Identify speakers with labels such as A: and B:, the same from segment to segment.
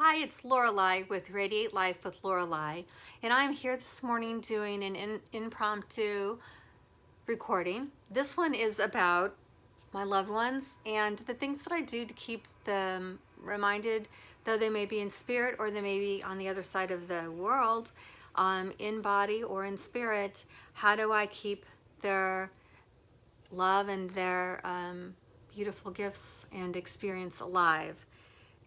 A: Hi, it's Lorelei with Radiate Life with Lorelei, and I'm here this morning doing an impromptu recording. This one is about my loved ones and the things that I do to keep them reminded, though they may be in spirit or they may be on the other side of the world, in body or in spirit. How do I keep their love and their beautiful gifts and experience alive?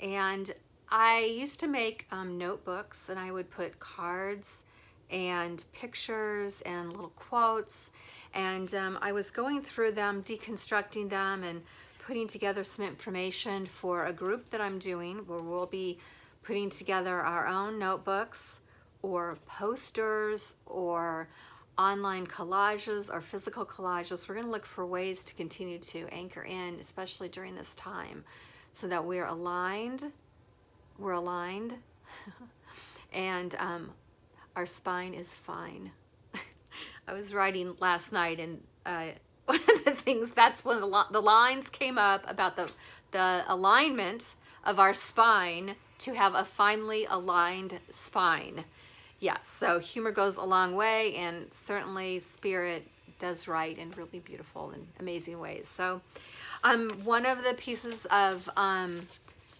A: And I used to make notebooks, and I would put cards and pictures and little quotes, and I was going through them, deconstructing them, and putting together some information for a group that I'm doing where we'll be putting together our own notebooks or posters or online collages or physical collages. We're going to look for ways to continue to anchor in, especially during this time, so that we're aligned, and our spine is fine. I was writing last night, and one of the things, that's when the lines came up about the alignment of our spine to have a finely aligned spine. Yes, so humor goes a long way, and certainly spirit does right in really beautiful and amazing ways. So one of the pieces of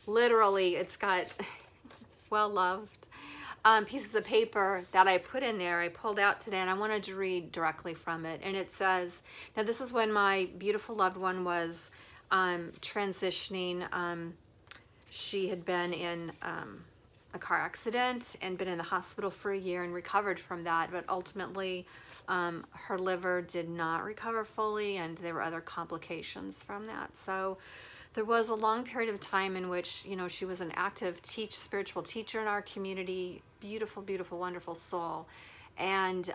A: literally, it's got well-loved pieces of paper that I put in there, I pulled out today, and I wanted to read directly from it. And it says, now this is when my beautiful loved one was transitioning. She had been in a car accident and been in the hospital for a year and recovered from that, but ultimately her liver did not recover fully, and there were other complications from that. So there was a long period of time in which, you know, she was an active spiritual teacher in our community, beautiful, beautiful, wonderful soul. And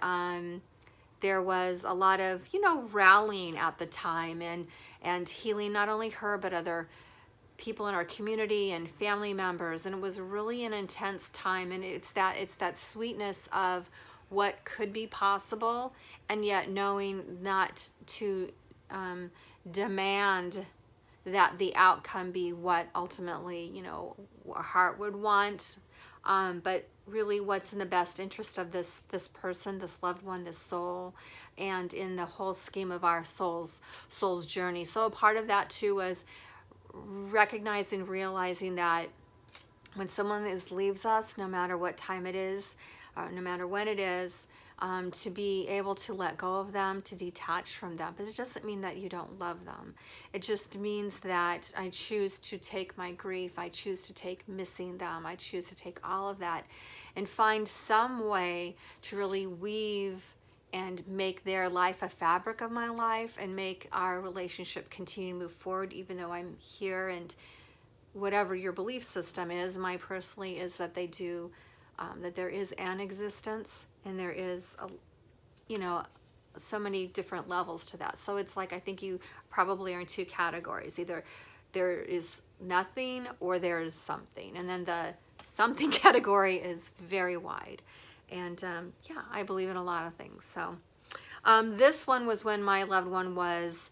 A: there was a lot of, you know, rallying at the time and healing, not only her, but other people in our community and family members. And it was really an intense time. And it's that sweetness of what could be possible, and yet knowing not to demand that the outcome be what ultimately, you know, our heart would want, but really what's in the best interest of this person, this loved one, this soul, and in the whole scheme of our soul's journey. So a part of that too was recognizing, realizing that when someone leaves us, no matter what time it is, no matter when it is, to be able to let go of them, to detach from them. But it doesn't mean that you don't love them. It just means that I choose to take my grief, I choose to take missing them, I choose to take all of that and find some way to really weave and make their life a fabric of my life, and make our relationship continue to move forward even though I'm here. And whatever your belief system is, my personally is that they do, that there is an existence, and there is, you know, so many different levels to that. So it's like, I think you probably are in two categories. Either there is nothing or there is something. And then the something category is very wide. And yeah, I believe in a lot of things. So this one was when my loved one was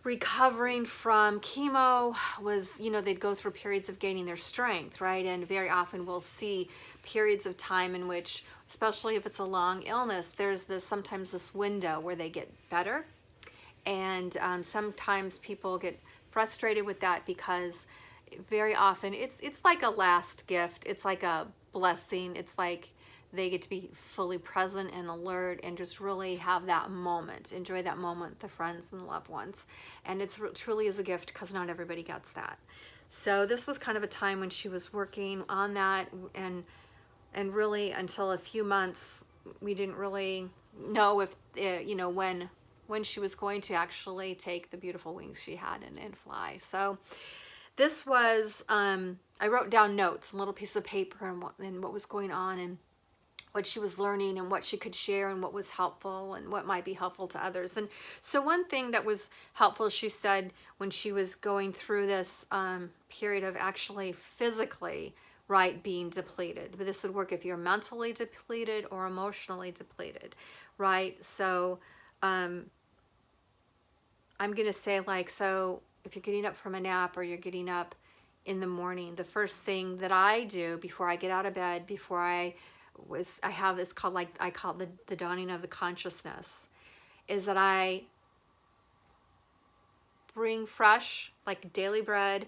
A: recovering from chemo. Was, you know, they'd go through periods of gaining their strength, right? And very often we'll see periods of time in which, especially if it's a long illness, there's sometimes this window where they get better. And sometimes people get frustrated with that, because very often it's like a last gift. It's like a blessing. It's like they get to be fully present and alert and just really have that moment, enjoy that moment with the friends and the loved ones. And it's truly is a gift, because not everybody gets that. So this was kind of a time when she was working on that, and really until a few months, we didn't really know if, you know, when she was going to actually take the beautiful wings she had and fly. So this was, I wrote down notes, a little piece of paper, and what was going on, and what she was learning, and what she could share, and what was helpful, and what might be helpful to others. And so one thing that was helpful, she said, when she was going through this period of actually physically, right, being depleted. But this would work if you're mentally depleted or emotionally depleted, right? So I'm going to say, like, so if you're getting up from a nap, or you're getting up, in the morning. The first thing that I do before I get out of bed, before I have this called, like, I call it the dawning of the consciousness, is that I bring fresh, like, daily bread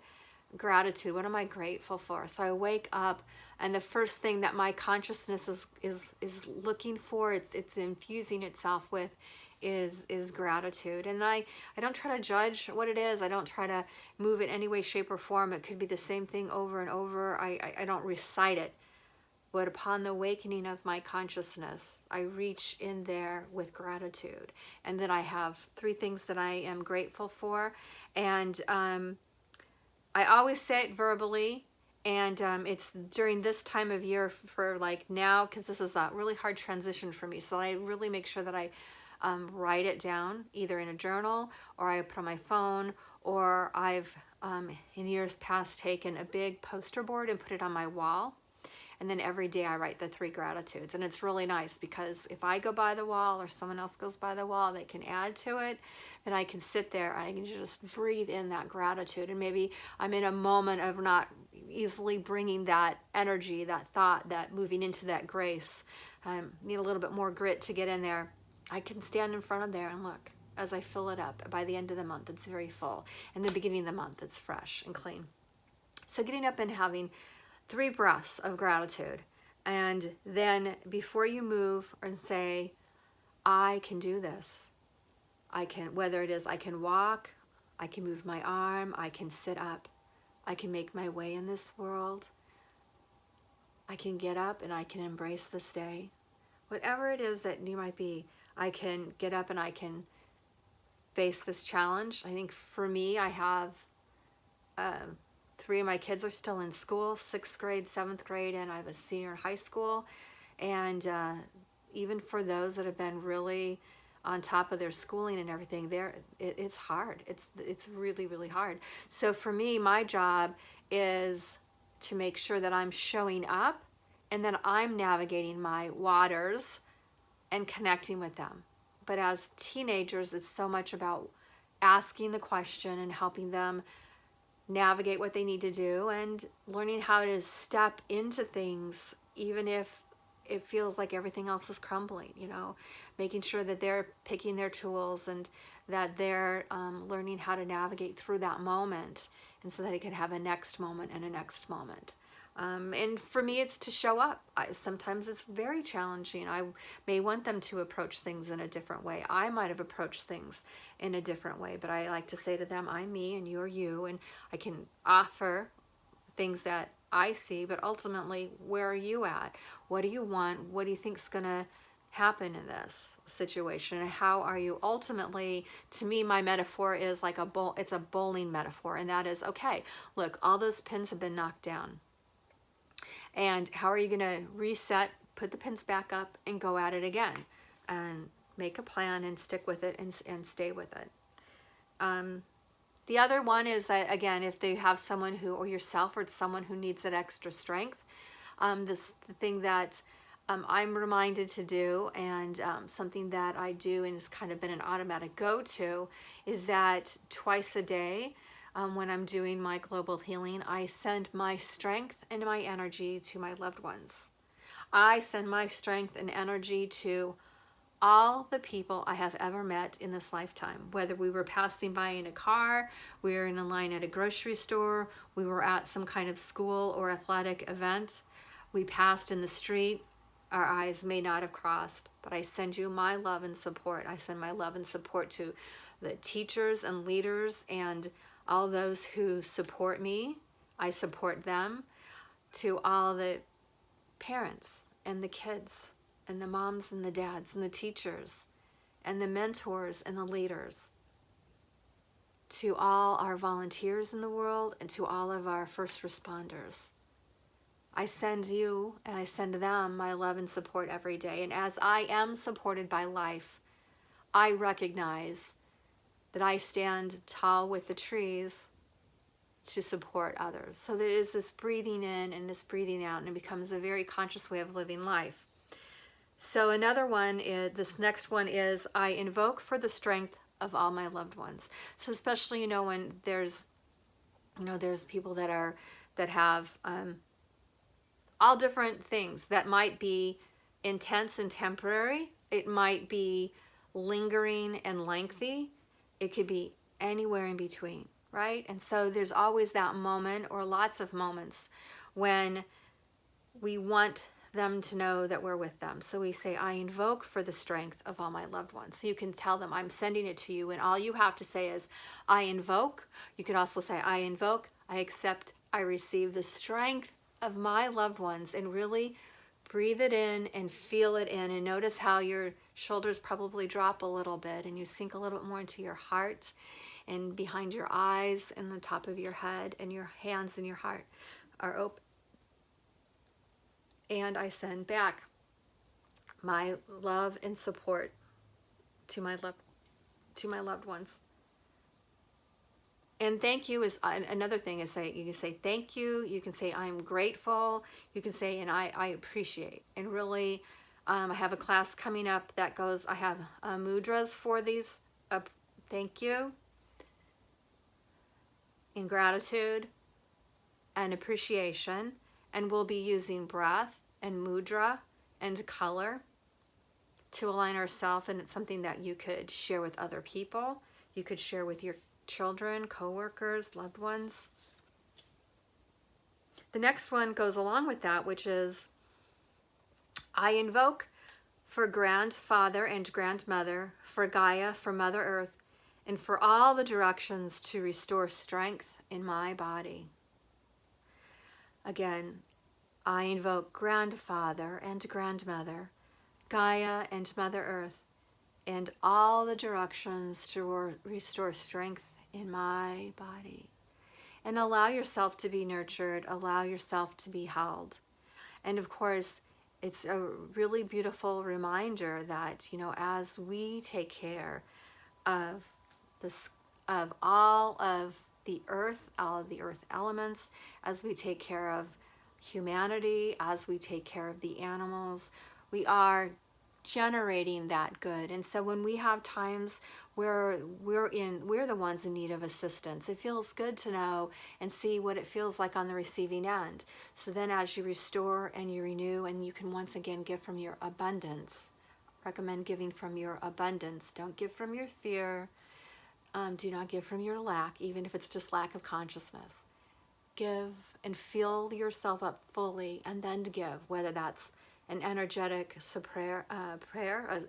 A: gratitude. What am I grateful for? So I wake up, and the first thing that my consciousness is looking for, it's infusing itself with, is gratitude. And I don't try to judge what it is. I don't try to move it any way, shape, or form. It could be the same thing over and over. I don't recite it. But upon the awakening of my consciousness, I reach in there with gratitude. And then I have 3 things that I am grateful for. And I always say it verbally. And it's during this time of year for, like, now, because this is a really hard transition for me. So I really make sure that I write it down, either in a journal, or I put on my phone, or I've in years past taken a big poster board and put it on my wall. And then every day I write the 3 gratitudes. And it's really nice, because if I go by the wall or someone else goes by the wall, they can add to it. And I can sit there and I can just breathe in that gratitude. And maybe I'm in a moment of not easily bringing that energy, that thought, that moving into that grace. I need a little bit more grit to get in there. I can stand in front of there and look as I fill it up. By the end of the month, it's very full. And the beginning of the month, it's fresh and clean. So getting up and having 3 breaths of gratitude. And then before you move and say, I can do this. I can, whether it is I can walk, I can move my arm, I can sit up, I can make my way in this world. I can get up and I can embrace this day. Whatever it is that you might be, I can get up and I can face this challenge. I think for me, I have 3 of my kids are still in school, 6th grade, 7th grade, and I have a senior in high school. And even for those that have been really on top of their schooling and everything, it's hard. It's really, really hard. So for me, my job is to make sure that I'm showing up and that I'm navigating my waters and connecting with them. But as teenagers, it's so much about asking the question and helping them navigate what they need to do and learning how to step into things even if it feels like everything else is crumbling, making sure that they're picking their tools and that they're learning how to navigate through that moment, and so that it can have a next moment and a next moment. And for me, it's to show up. Sometimes it's very challenging. I may want them to approach things in a different way. I might have approached things in a different way, but I like to say to them, I'm me and you're you, and I can offer things that I see, but ultimately, where are you at? What do you want? What do you think is going to happen in this situation? And how are you ultimately, to me, my metaphor is like it's a bowling metaphor, and that is, okay, look, all those pins have been knocked down. And how are you going to reset, put the pins back up, and go at it again? And make a plan and stick with it and stay with it. The other one is that, again, if they have someone who, or yourself, or it's someone who needs that extra strength, the thing that I'm reminded to do, and something that I do and has kind of been an automatic go-to, is that twice a day, when I'm doing my global healing, I send my strength and my energy to my loved ones. I send my strength and energy to all the people I have ever met in this lifetime, whether we were passing by in a car, we were in a line at a grocery store, we were at some kind of school or athletic event, we passed in the street, our eyes may not have crossed, but I send you my love and support. I send my love and support to the teachers and leaders and all those who support me. I support them. To all the parents and the kids and the moms and the dads and the teachers and the mentors and the leaders. To all our volunteers in the world and to all of our first responders. I send you and I send them my love and support every day. And as I am supported by life, I recognize that I stand tall with the trees to support others. So there is this breathing in and this breathing out, and it becomes a very conscious way of living life. So another one is, this next one is, I invoke for the strength of all my loved ones. So especially, when there's You know, there's people that have all different things that might be intense and temporary. It might be lingering and lengthy. It could be anywhere in between, right? And so there's always that moment, or lots of moments, when we want them to know that we're with them. So we say, I invoke for the strength of all my loved ones. So you can tell them, I'm sending it to you, and all you have to say is, I invoke. You could also say, I invoke, I accept, I receive the strength of my loved ones, and really breathe it in and feel it in, and notice how your shoulders probably drop a little bit, and you sink a little bit more into your heart and behind your eyes and the top of your head, and your hands and your heart are open. And I send back my love and support to my loved ones. And thank you is another thing. Is say, you can say thank you. You can say I'm grateful. You can say, and I appreciate. And really, I have a class coming up that goes. I have mudras for these. Thank you, in gratitude, and appreciation. And we'll be using breath and mudra and color to align ourselves. And it's something that you could share with other people. You could share with your children, coworkers, loved ones. The next one goes along with that, which is, I invoke for grandfather and grandmother, for Gaia, for Mother Earth, and for all the directions to restore strength in my body. Again, I invoke grandfather and grandmother, Gaia and Mother Earth, and all the directions to restore strength in my body. And allow yourself to be nurtured, allow yourself to be held. And of course, it's a really beautiful reminder that, you know, as we take care of this, of all of the earth elements, as we take care of humanity, as we take care of the animals, we are generating that good. And so when we have times where we're the ones in need of assistance, it feels good to know and see what it feels like on the receiving end. So then as you restore and you renew, and you can once again give from your abundance. Recommend giving from your abundance. Don't give from your fear. Do not give from your lack, even if it's just lack of consciousness. Give and fill yourself up fully, and then give, whether that's an energetic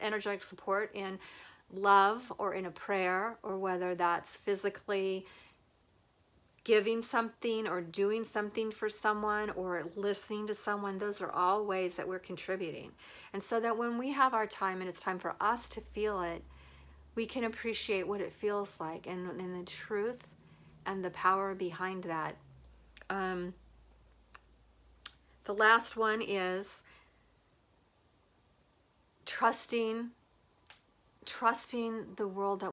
A: energetic support in love or in a prayer, or whether that's physically giving something or doing something for someone or listening to someone. Those are all ways that we're contributing. And so that when we have our time and it's time for us to feel it, we can appreciate what it feels like, and the truth and the power behind that. The last one is trusting the world that